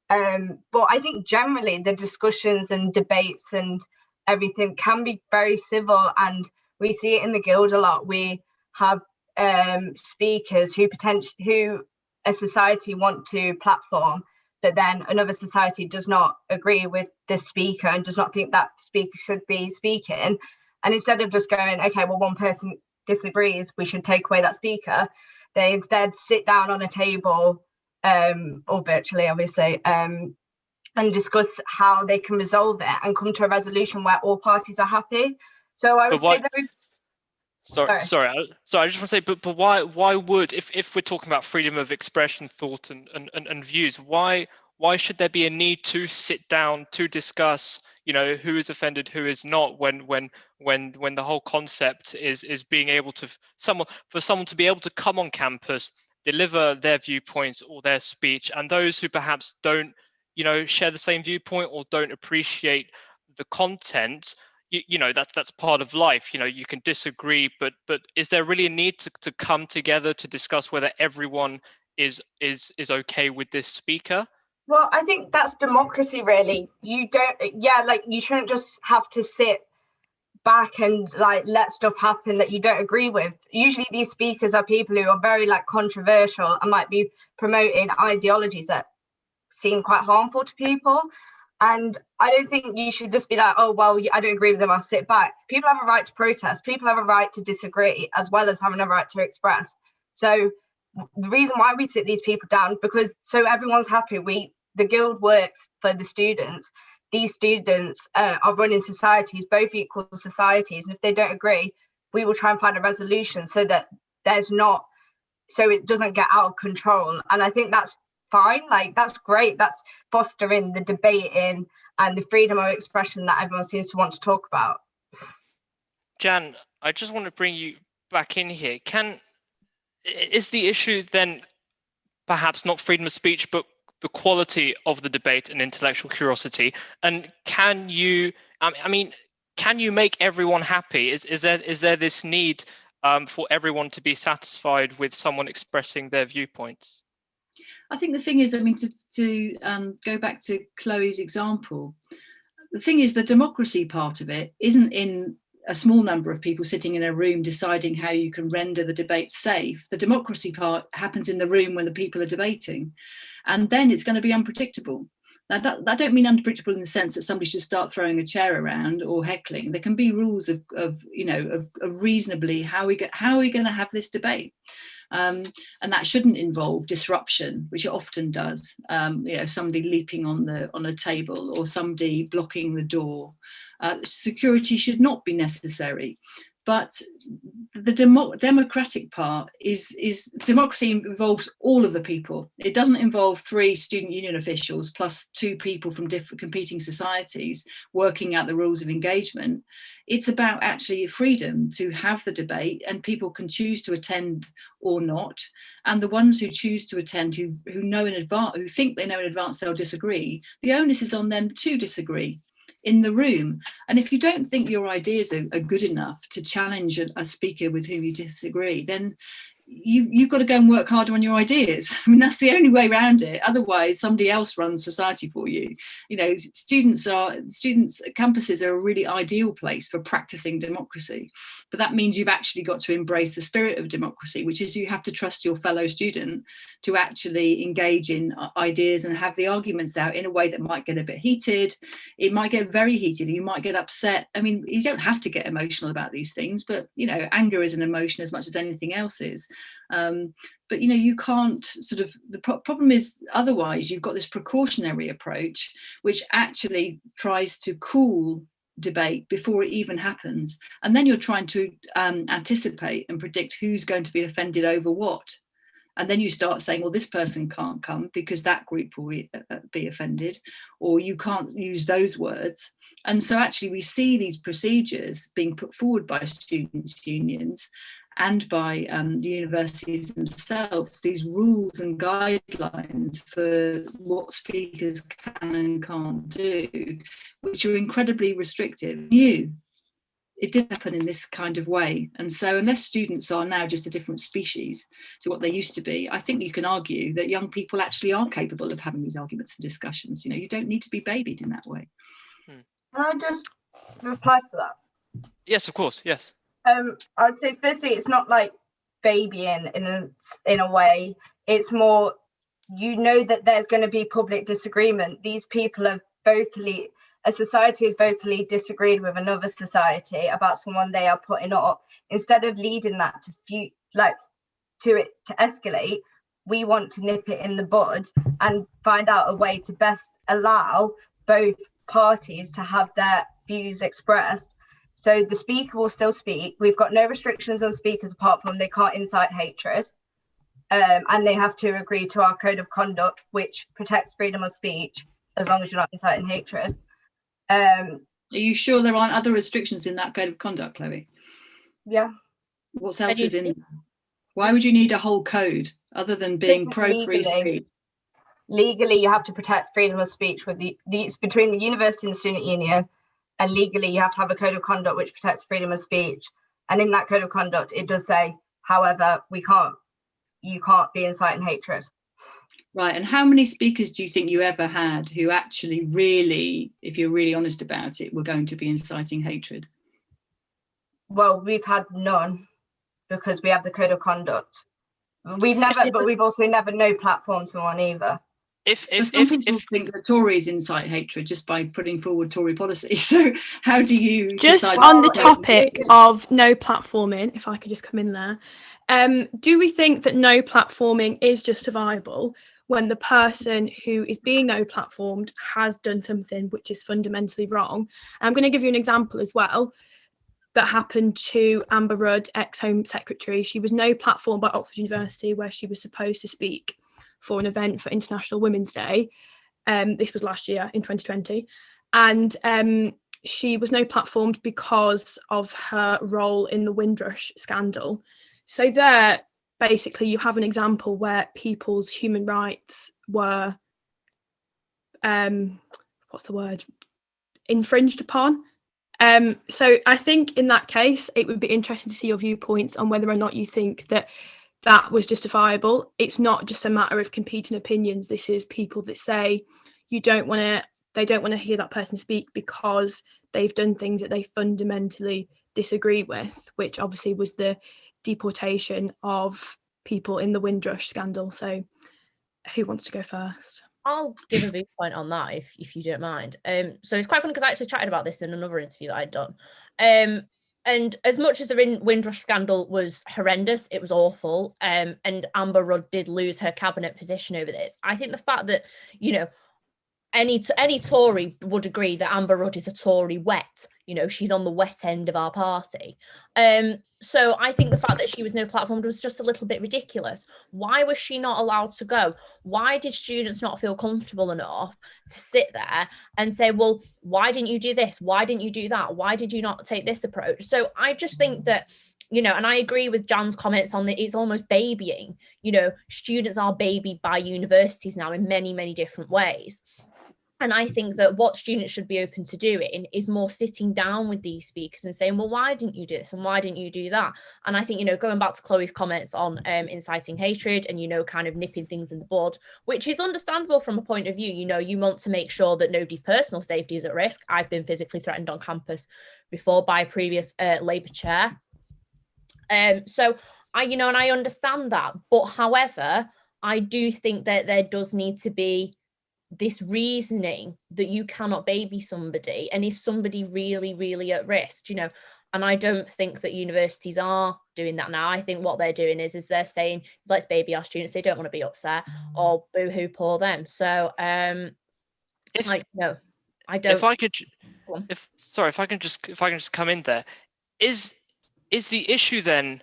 But I think generally the discussions and debates and everything can be very civil, and we see it in the guild a lot. We have speakers who a society want to platform, but then another society does not agree with the speaker and does not think that speaker should be speaking. And instead of just going, okay, well, one person disagrees, we should take away that speaker, they instead sit down on a table, or virtually, obviously, and discuss how they can resolve it and come to a resolution where all parties are happy. So I would say there is... Sorry. I just want to say, but why would, if we're talking about freedom of expression, thought, and views, why should there be a need to sit down to discuss, who is offended, who is not, when the whole concept is being able to for someone to be able to come on campus, deliver their viewpoints or their speech, and those who perhaps don't, share the same viewpoint or don't appreciate the content, that's part of life. You can disagree, but is there really a need to come together to discuss whether everyone is okay with this speaker? Well, I think that's democracy, really. You shouldn't just have to sit back and like let stuff happen that you don't agree with. Usually these speakers are people who are very like controversial and might be promoting ideologies that seem quite harmful to people. And I don't think you should just be like, oh, well, I don't agree with them, I'll sit back. People have a right to protest. People have a right to disagree, as well as having a right to express. So the reason why we sit these people down, because so everyone's happy. The guild works for the students. These students are running societies, both equal societies. And if they don't agree, we will try and find a resolution so that so it doesn't get out of control. And I think that's fine, like that's great. That's fostering the debating and the freedom of expression that everyone seems to want to talk about. Jan, I just want to bring you back in here. Is the issue then perhaps not freedom of speech, but the quality of the debate and intellectual curiosity? And can you make everyone happy? Is there this need for everyone to be satisfied with someone expressing their viewpoints? I think the thing is, to go back to Chloe's example, the thing is the democracy part of it isn't in a small number of people sitting in a room deciding how you can render the debate safe. The democracy part happens in the room when the people are debating, and then it's going to be unpredictable. Now, that don't mean unpredictable in the sense that somebody should start throwing a chair around or heckling. There can be rules of reasonably how are we going to have this debate. And that shouldn't involve disruption, which it often does. Somebody leaping on a table or somebody blocking the door. Security should not be necessary. But the democratic part is democracy involves all of the people. It doesn't involve 3 student union officials plus 2 people from different competing societies working out the rules of engagement. It's about actually freedom to have the debate, and people can choose to attend or not. And the ones who choose to attend, who know in advance, who think they know in advance they'll disagree, the onus is on them to disagree in the room. And if you don't think your ideas are good enough to challenge a speaker with whom you disagree, then you've got to go and work harder on your ideas. I mean, that's the only way around it. Otherwise, somebody else runs society for you. Campuses are a really ideal place for practicing democracy. But that means you've actually got to embrace the spirit of democracy, which is you have to trust your fellow student to actually engage in ideas and have the arguments out in a way that might get a bit heated. It might get very heated. You might get upset. I mean, you don't have to get emotional about these things, but, anger is an emotion as much as anything else is. But you can't sort of, the problem is otherwise you've got this precautionary approach which actually tries to cool debate before it even happens, and then you're trying to anticipate and predict who's going to be offended over what, and then you start saying, well, this person can't come because that group will be offended, or you can't use those words. And so actually we see these procedures being put forward by students' unions and by the universities themselves, these rules and guidelines for what speakers can and can't do, which are incredibly restrictive. It did happen in this kind of way. And so unless students are now just a different species to what they used to be, I think you can argue that young people actually are capable of having these arguments and discussions. You don't need to be babied in that way. Can I just reply to that? Yes, of course, yes. I'd say firstly, it's not like babying in a way. It's more, that there's going to be public disagreement. These people have a society has vocally disagreed with another society about someone they are putting up. Instead of leading that to escalate, we want to nip it in the bud and find out a way to best allow both parties to have their views expressed. So the speaker will still speak. We've got no restrictions on speakers apart from they can't incite hatred. And they have to agree to our code of conduct, which protects freedom of speech, as long as you're not inciting hatred. Are you sure there aren't other restrictions in that code of conduct, Chloe? Yeah. What else is in there? Why would you need a whole code other than being pro-free speech? Legally, you have to protect freedom of speech with it's between the university and the student union, and legally you have to have a code of conduct which protects freedom of speech. And in that code of conduct, it does say, however, you can't be inciting hatred. Right, and how many speakers do you think you ever had who actually really, if you're really honest about it, were going to be inciting hatred? Well, we've had none because we have the code of conduct. But we've also never no platform someone either. Some people think that Tories incite hatred just by putting forward Tory policy. So how do you just on the topic of no platforming, if I could just come in there, do we think that no platforming is justifiable when the person who is being no platformed has done something which is fundamentally wrong? I'm going to give you an example as well that happened to Amber Rudd, ex-Home Secretary. She was no platformed by Oxford University where she was supposed to speak for an event for International Women's Day. This was last year in 2020. And she was no platformed because of her role in the Windrush scandal. So there, basically, you have an example where people's human rights were, infringed upon. So I think in that case, it would be interesting to see your viewpoints on whether or not you think that was justifiable. It's not just a matter of competing opinions. This is people that say they don't want to hear that person speak because they've done things that they fundamentally disagree with, which obviously was the deportation of people in the Windrush scandal. So who wants to go first? I'll give a viewpoint on that if you don't mind. So it's quite funny because I actually chatted about this in another interview that I'd done. And as much as the Windrush scandal was horrendous, it was awful, and Amber Rudd did lose her cabinet position over this. I think the fact that, any Tory would agree that Amber Rudd is a Tory wet. She's on the wet end of our party. So I think the fact that she was no platform was just a little bit ridiculous. Why was she not allowed to go? Why did students not feel comfortable enough to sit there and say, well, why didn't you do this? Why didn't you do that? Why did you not take this approach? So I just think that, and I agree with Jan's comments on that it's almost babying. Students are babied by universities now in many, many different ways. And I think that what students should be open to doing is more sitting down with these speakers and saying, well, why didn't you do this? And why didn't you do that? And I think, going back to Chloe's comments on inciting hatred and, kind of nipping things in the bud, which is understandable from a point of view, you want to make sure that nobody's personal safety is at risk. I've been physically threatened on campus before by a previous Labour chair. So and I understand that. But however, I do think that there does need to be this reasoning that you cannot baby somebody, and is somebody really, really at risk, you know? And I don't think that universities are doing that now. I think what they're doing is they're saying, let's baby our students. They don't want to be upset, or boo-hoo, poor them. So, no, I don't. If I could, if I can just come in there, is the issue then,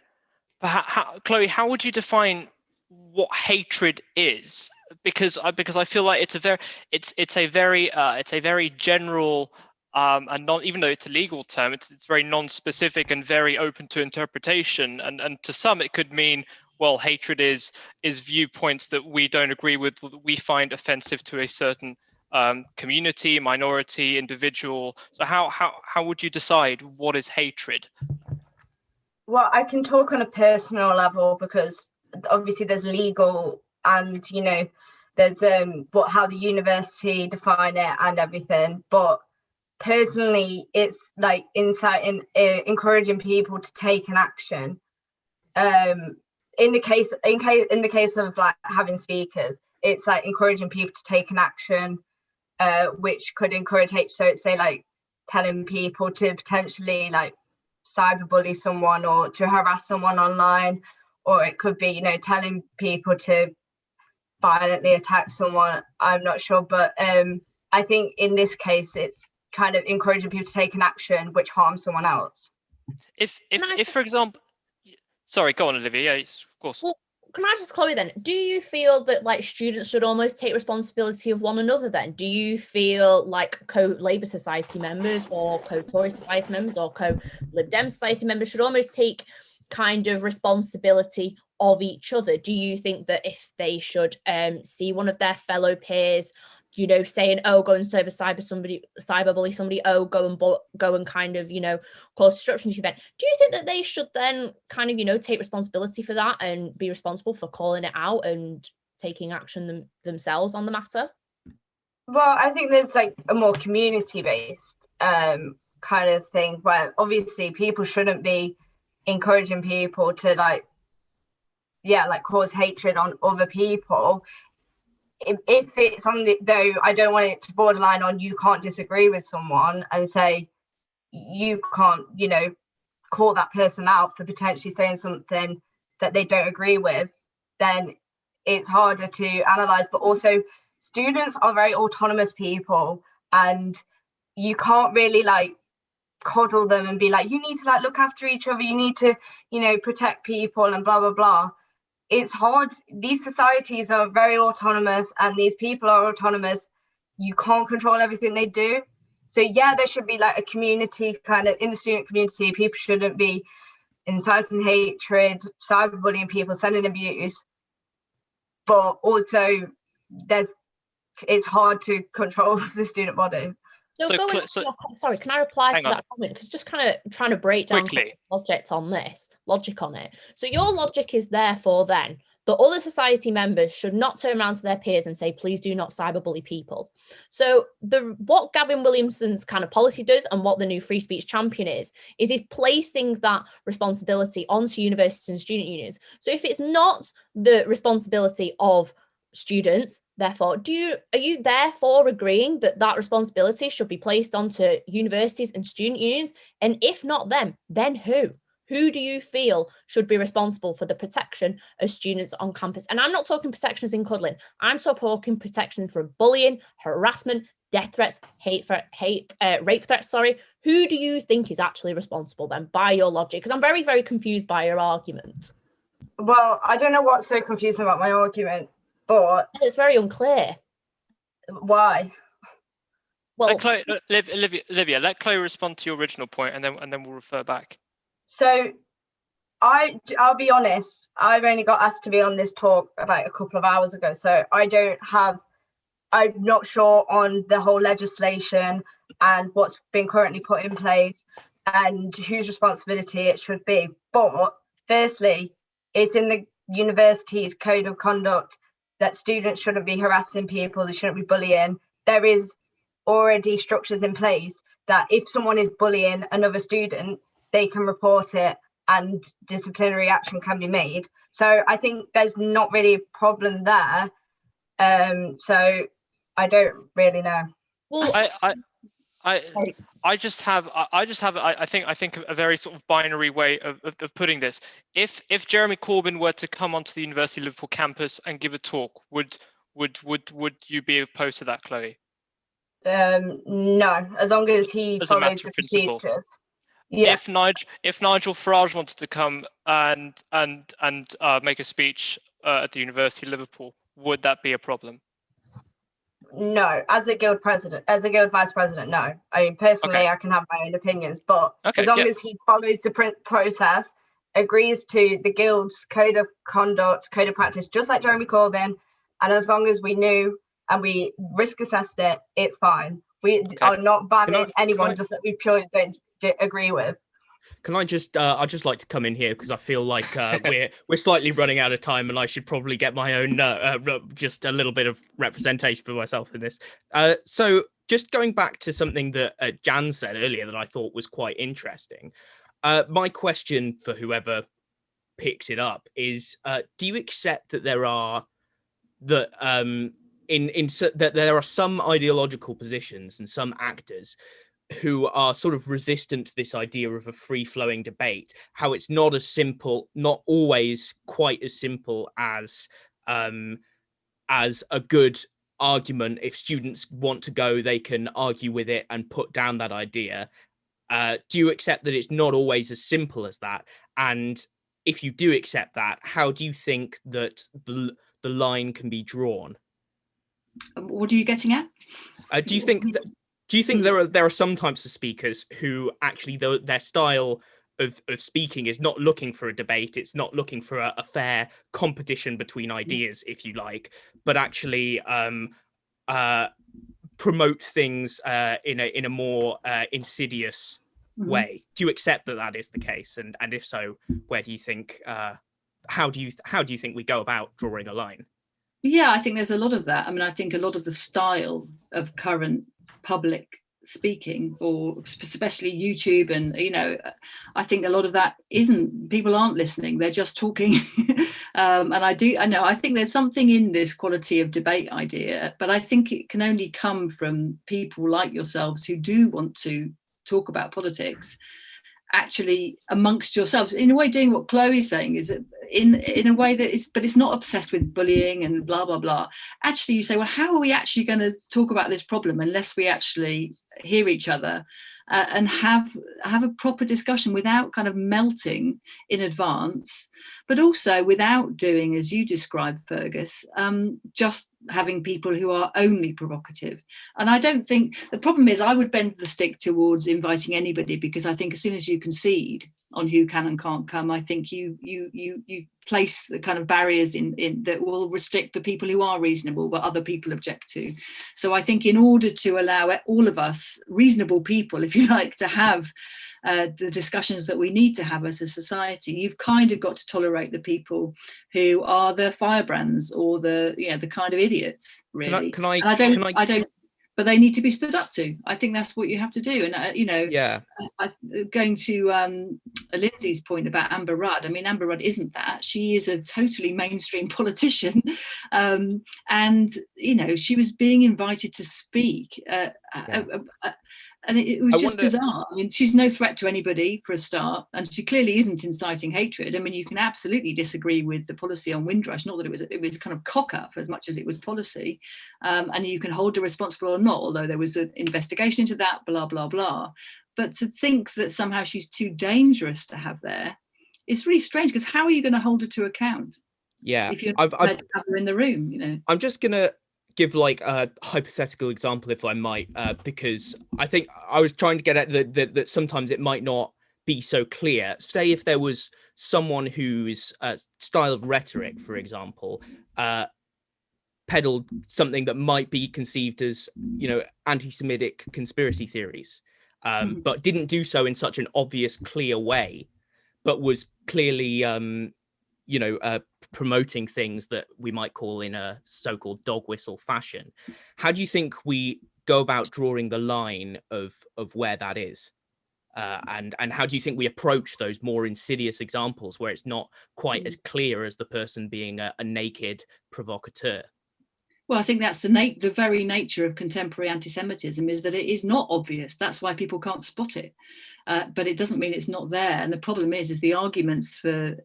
Chloe? How would you define what hatred is? Because I feel like it's a very general, and not, even though it's a legal term, it's very non-specific and very open to interpretation. And to some it could mean, well, hatred is viewpoints that we don't agree with, that we find offensive to a certain community, minority, individual. So how would you decide what is hatred? Well, I can talk on a personal level, because obviously there's legal and, you know, there's how the university define it and everything. But personally, it's like encouraging people to take an action. In the case of like having speakers, it's like encouraging people to take an action, which could encourage hate. So it's, say, like telling people to potentially like cyberbully someone or to harass someone online, or it could be, you know, telling people to violently attack someone. I'm not sure, but I think in this case it's kind of encouraging people to take an action which harms someone else. If for example, sorry, go on, Olivia. Yeah, of course. Well, can I just, Chloe, then, do you feel that like students should almost take responsibility of one another then? Do you feel like co-Labour Society members or co-Tory Society members or co-Lib Dem Society members should almost take kind of responsibility of each other? Do you think that if they should see one of their fellow peers, you know, saying, oh, go and cyberbully somebody, oh, go and kind of, you know, cause disruption to the event, do you think that they should then kind of, you know, take responsibility for that and be responsible for calling it out and taking action themselves on the matter? Well, I think there's like a more community-based kind of thing, where obviously people shouldn't be encouraging people to like cause hatred on other people. If it's on though, I don't want it to borderline on you can't disagree with someone and say you can't, you know, call that person out for potentially saying something that they don't agree with. Then it's harder to analyze. But also, students are very autonomous people, and you can't really like coddle them and be like, you need to like look after each other, you need to, you know, protect people and blah blah blah. It's hard. These societies are very autonomous, and these people are autonomous. You can't control everything they do. So yeah, there should be like a community kind of in the student community. People shouldn't be inciting hatred, cyberbullying people, sending abuse. But also, it's hard to control the student body. Sorry, can I reply to that comment? Because just kind of trying to break down logic on it. So your logic is therefore then that other society members should not turn around to their peers and say, please do not cyberbully people. So what Gavin Williamson's kind of policy does, and what the new free speech champion is he's placing that responsibility onto universities and student unions. So if it's not the responsibility of students, therefore, are you therefore agreeing that responsibility should be placed onto universities and student unions? And if not them, then who? Who do you feel should be responsible for the protection of students on campus? And I'm not talking protections in cuddling. I'm talking protection from bullying, harassment, death threats, rape threats. Who do you think is actually responsible then, by your logic? Because I'm very, very confused by your argument. Well, I don't know what's so confusing about my argument. But it's very unclear. Why? Well, Olivia, let Chloe respond to your original point, and then we'll refer back. So, I'll be honest. I've only got asked to be on this talk about a couple of hours ago, so I'm not sure on the whole legislation and what's been currently put in place and whose responsibility it should be. But firstly, it's in the university's code of conduct that students shouldn't be harassing people, they shouldn't be bullying. There is already structures in place that if someone is bullying another student, they can report it and disciplinary action can be made. So I think there's not really a problem there. So I don't really know. Well, I just have I think a very sort of binary way of putting this. If Jeremy Corbyn were to come onto the University of Liverpool campus and give a talk, would you be opposed to that, Chloe? No, as long as he As a follows matter the of principle. procedures. Yeah. If Nigel Farage wanted to come and make a speech at the University of Liverpool, would that be a problem? No, as a guild vice president, no. I mean, personally, Okay. I can have my own opinions, but Okay, as long yeah. as he follows the process, agrees to the guild's code of conduct, code of practice, just like Jeremy Corbyn, and as long as we knew and we risk assessed it, it's fine. We are not banning anyone just that we purely don't agree with. Can I just I'd just like to come in here because I feel like we're slightly running out of time, and I should probably get my own just a little bit of representation for myself in this. So just going back to something that Jan said earlier that I thought was quite interesting. My question for whoever picks it up is: do you accept that there are that that there are some ideological positions and some actors who are sort of resistant to this idea of a free-flowing debate, how it's not as simple, not always quite as simple as a good argument. If students want to go, they can argue with it and put down that idea. Do you accept that it's not always as simple as that? And if you do accept that, how do you think that the line can be drawn? What are you getting at? Do you think there are some types of speakers who actually their style of speaking is not looking for a debate, it's not looking for a fair competition between ideas, if you like, but actually promote things in a more insidious way? Do you accept that that is the case? And if so, where do you think how do you think we go about drawing a line? Yeah, I think there's a lot of that. I mean, I think a lot of the style of current public speaking, or especially YouTube, and I think a lot of that people aren't listening, they're just talking. And I think there's something in this quality of debate idea, but I think it can only come from people like yourselves who do want to talk about politics actually amongst yourselves, in a way doing what Chloe's saying, is that in a way that is, but it's not obsessed with bullying and blah blah blah. Actually, you say, well, how are we actually going to talk about this problem unless we actually hear each other and have a proper discussion without kind of melting in advance, but also without doing, as you described, Fergus, just having people who are only provocative. And I don't think, the problem is I would bend the stick towards inviting anybody, because I think as soon as you concede on who can and can't come, I think you place the kind of barriers in that will restrict the people who are reasonable but other people object to. So I think in order to allow all of us reasonable people, if you like, to have the discussions that we need to have as a society, you've kind of got to tolerate the people who are the firebrands or the kind of idiots, really. I don't but they need to be stood up to. I think that's what you have to do. And going to Lindsay's point about Amber Rudd, I mean, Amber Rudd isn't that. She is a totally mainstream politician, and she was being invited to speak. And it was just bizarre. I mean, she's no threat to anybody, for a start, and she clearly isn't inciting hatred. I mean, you can absolutely disagree with the policy on Windrush, not that it was kind of cock-up as much as it was policy, and you can hold her responsible or not, although there was an investigation into that, blah, blah, blah. But to think that somehow she's too dangerous to have there, it's really strange, because how are you going to hold her to account? Yeah, if you're not allowed to have her in the room, I'm just going to give like a hypothetical example, if I might, because I think I was trying to get at that sometimes it might not be so clear. Say if there was someone whose style of rhetoric, for example, peddled something that might be conceived as, anti-Semitic conspiracy theories, but didn't do so in such an obvious, clear way, but was clearly promoting things that we might call in a so-called dog whistle fashion. How do you think we go about drawing the line of where that is? And how do you think we approach those more insidious examples where it's not quite as clear as the person being a naked provocateur? Well, I think that's the very nature of contemporary anti-Semitism, is that it is not obvious. That's why people can't spot it. But it doesn't mean it's not there. And the problem is the arguments for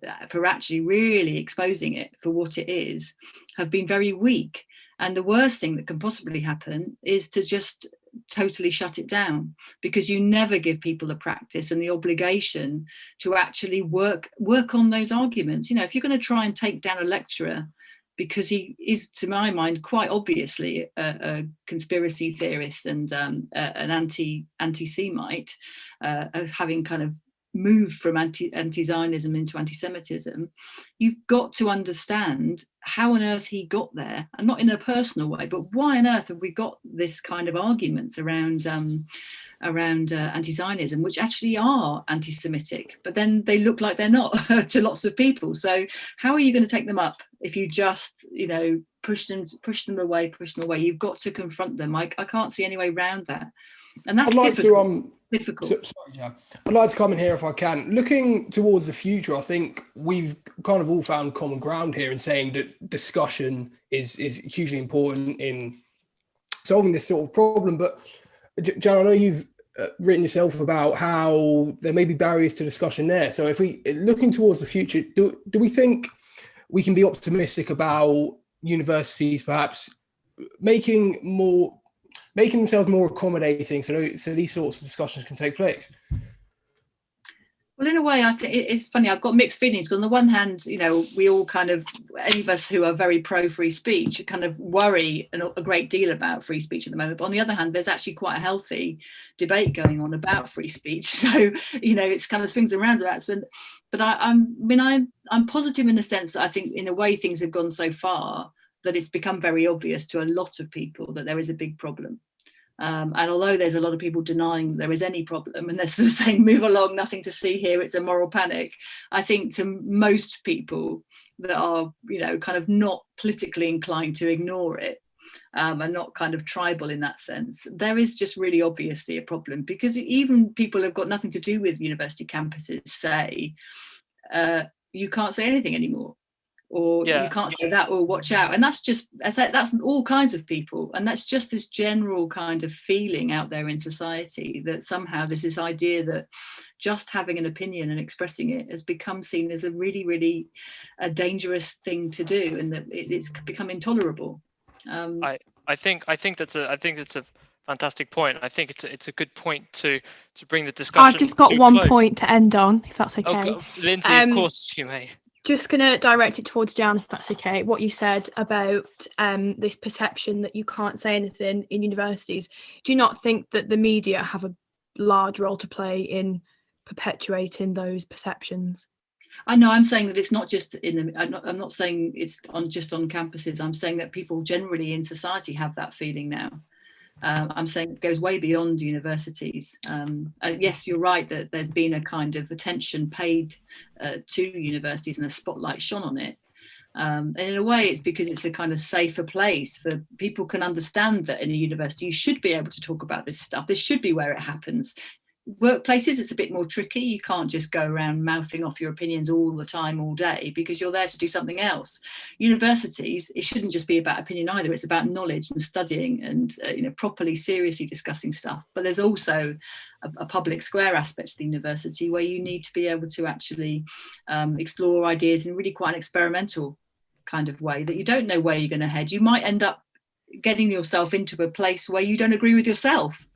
actually really exposing it for what it is have been very weak. And the worst thing that can possibly happen is to just totally shut it down, because you never give people the practice and the obligation to actually work on those arguments. You know, if you're going to try and take down a lecturer because he is, to my mind, quite obviously a conspiracy theorist and an anti-Semite, having kind of moved from anti-Zionism into anti-Semitism, you've got to understand how on earth he got there, and not in a personal way, but why on earth have we got this kind of arguments around anti-Zionism, which actually are anti-Semitic, but then they look like they're not to lots of people. So how are you going to take them up if you just, you know, push them away? You've got to confront them. I can't see any way around that, and that's difficult. Sorry, Jan. I'd like to come in here if I can. Looking towards the future, I think we've kind of all found common ground here in saying that discussion is hugely important in solving this sort of problem. But Jan, I know you've written yourself about how there may be barriers to discussion there. So if we looking towards the future, do we think we can be optimistic about universities perhaps making themselves more accommodating so these sorts of discussions can take place? Well, in a way, I think it's funny. I've got mixed feelings. On the one hand, you know, we all kind of, any of us who are very pro free speech, kind of worry a great deal about free speech at the moment. But on the other hand, there's actually quite a healthy debate going on about free speech. So, you know, it's kind of swings and roundabouts. But I'm positive in the sense that I think, in a way, things have gone so far that it's become very obvious to a lot of people that there is a big problem. And although there's a lot of people denying there is any problem, and they're sort of saying, move along, nothing to see here, it's a moral panic, I think to most people that are, you know, kind of not politically inclined to ignore it, and not kind of tribal in that sense, there is just really obviously a problem. Because even people who've got nothing to do with university campuses say, you can't say anything anymore, or you can't say that, or watch out. And that's all kinds of people, and that's just this general kind of feeling out there in society that somehow there's this idea that just having an opinion and expressing it has become seen as a really, really dangerous thing to do, and that it's become intolerable. I think that's a fantastic point. I think it's a good point to bring the discussion. I've just got one close. Point to end on, if that's okay. Oh, Lindsay, of course you may. Just going to direct it towards Jan, if that's okay. What you said about this perception that you can't say anything in universities. Do you not think that the media have a large role to play in perpetuating those perceptions? I know. I'm saying that it's not just I'm not saying it's just on campuses. I'm saying that people generally in society have that feeling now. I'm saying it goes way beyond universities. Yes, you're right that there's been a kind of attention paid to universities and a spotlight shone on it. And in a way, it's because it's a kind of safer place for people can understand that in a university, you should be able to talk about this stuff. This should be where it happens. Workplaces, it's a bit more tricky. You can't just go around mouthing off your opinions all the time, all day, because you're there to do something else. Universities, it shouldn't just be about opinion either. It's about knowledge and studying and properly, seriously discussing stuff. But there's also a public square aspect to the university where you need to be able to actually explore ideas in really quite an experimental kind of way that you don't know where you're going to head. You might end up getting yourself into a place where you don't agree with yourself.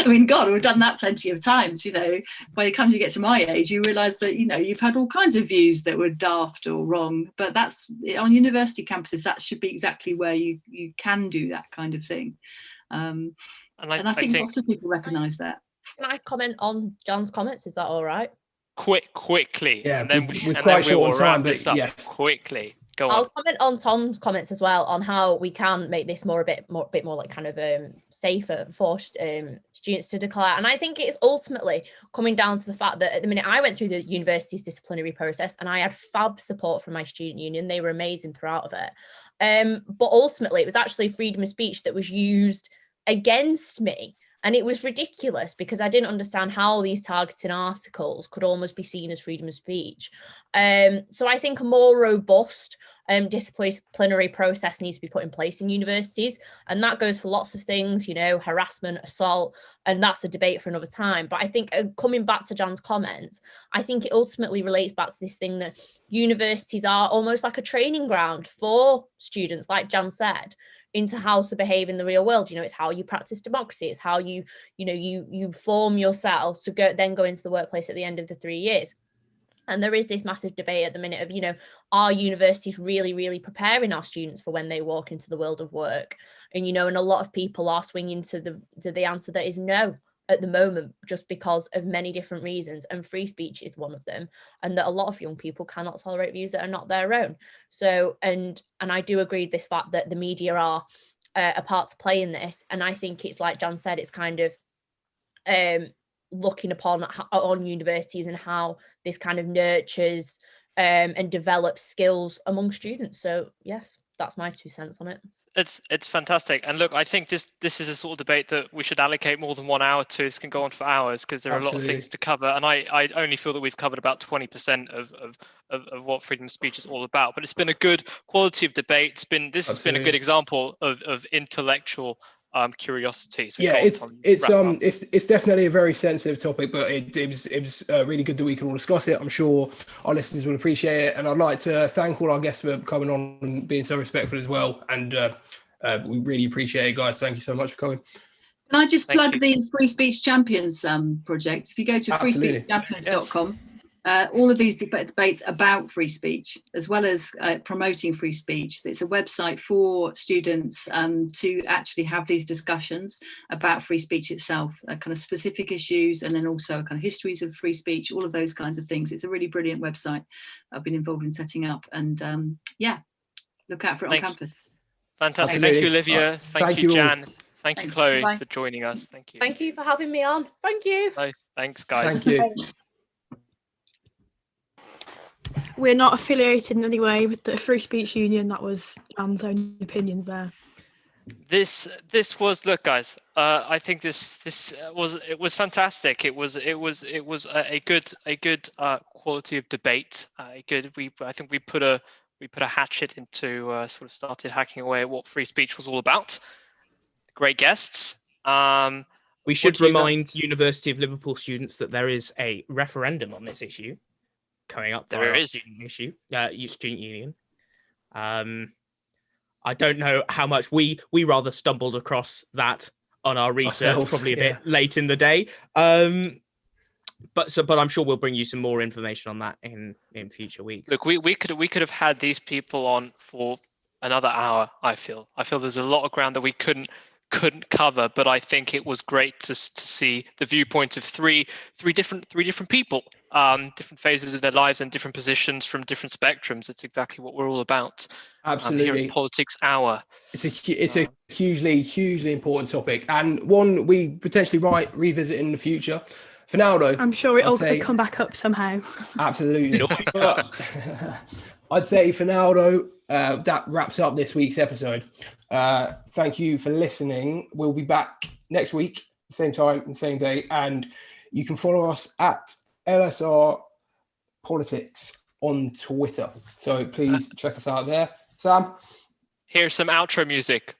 I mean, God, we've done that plenty of times. By the time you get to my age, you realise that you've had all kinds of views that were daft or wrong. But that's on university campuses. That should be exactly where you can do that kind of thing. And I think lots of people recognise that. Can I comment on John's comments? Is that all right? Quickly. Yeah, and then we're quite short on time, but yes, quickly. Go on. I'll comment on Tom's comments as well on how we can make this a bit more like kind of safer for students to declare. And I think it's ultimately coming down to the fact that at the minute I went through the university's disciplinary process and I had fab support from my student union. They were amazing throughout of it. But ultimately it was actually freedom of speech that was used against me. And it was ridiculous because I didn't understand how these targeting articles could almost be seen as freedom of speech. So I think a more robust disciplinary process needs to be put in place in universities. And that goes for lots of things, you know, harassment, assault, and that's a debate for another time. But I think coming back to Jan's comments, I think it ultimately relates back to this thing that universities are almost like a training ground for students, like Jan said, into how to behave in the real world. You know, it's how you practice democracy. It's how you form yourself to go into the workplace at the end of the 3 years. And there is this massive debate at the minute of, you know, are universities really, really preparing our students for when they walk into the world of work? And, you know, and a lot of people are swinging to the answer that is no at the moment, just because of many different reasons. And free speech is one of them. And that a lot of young people cannot tolerate views that are not their own. So, and I do agree with this fact that the media are a part to play in this. And I think it's like Jan said, it's kind of looking upon on universities and how this kind of nurtures and develops skills among students. So yes, that's my 2 cents on it. It's fantastic. And look, I think this is a sort of debate that we should allocate more than 1 hour to. This can go on for hours because there are a lot of things to cover. And I only feel that we've covered about 20% of what freedom of speech is all about. But it's been a good quality of debate. This has been a good example of intellectual curiosity. So yeah, it's definitely a very sensitive topic, but it was really good that we can all discuss it. I'm sure our listeners will appreciate it, and I'd like to thank all our guests for coming on and being so respectful as well. And we really appreciate it, guys. Thank you so much for coming. Can I just plug the Free Speech Champions project? If you go to freespeechchampions.com, all of these debates about free speech, as well as promoting free speech. It's a website for students to actually have these discussions about free speech itself, kind of specific issues, and then also kind of histories of free speech, all of those kinds of things. It's a really brilliant website I've been involved in setting up, and look out for it on campus. Fantastic. Thank you, Olivia. Thank you, Jan. Thank you, Chloe, for joining us. Thank you. Thank you for having me on. Thank you. Thanks, guys. Thank you. We're not affiliated in any way with the Free Speech Union. That was Jan's own opinions there. This was, look, guys. I think this was fantastic. It was a good quality of debate. I think we put a hatchet into sort of started hacking away at what free speech was all about. Great guests. We should remind University of Liverpool students that there is a referendum on this issue coming up. There is student union. I don't know how much we rather stumbled across that on our research, probably a bit late in the day. But I'm sure we'll bring you some more information on that in future weeks. Look, we could have had these people on for another hour. I feel there's a lot of ground that we couldn't cover, but I think it was great to see the viewpoint of three different people, different phases of their lives and different positions from different spectrums. It's exactly what we're all about. Absolutely. Here at Politics Hour. It's a hugely important topic, and one we potentially might revisit in the future. For now, though, I'm sure it'll come back up somehow. Absolutely. I'd say for now, though, that wraps up this week's episode. Thank you for listening. We'll be back next week, same time and same day, and you can follow us at LSR Politics on Twitter. So please check us out there. Sam? Here's some outro music.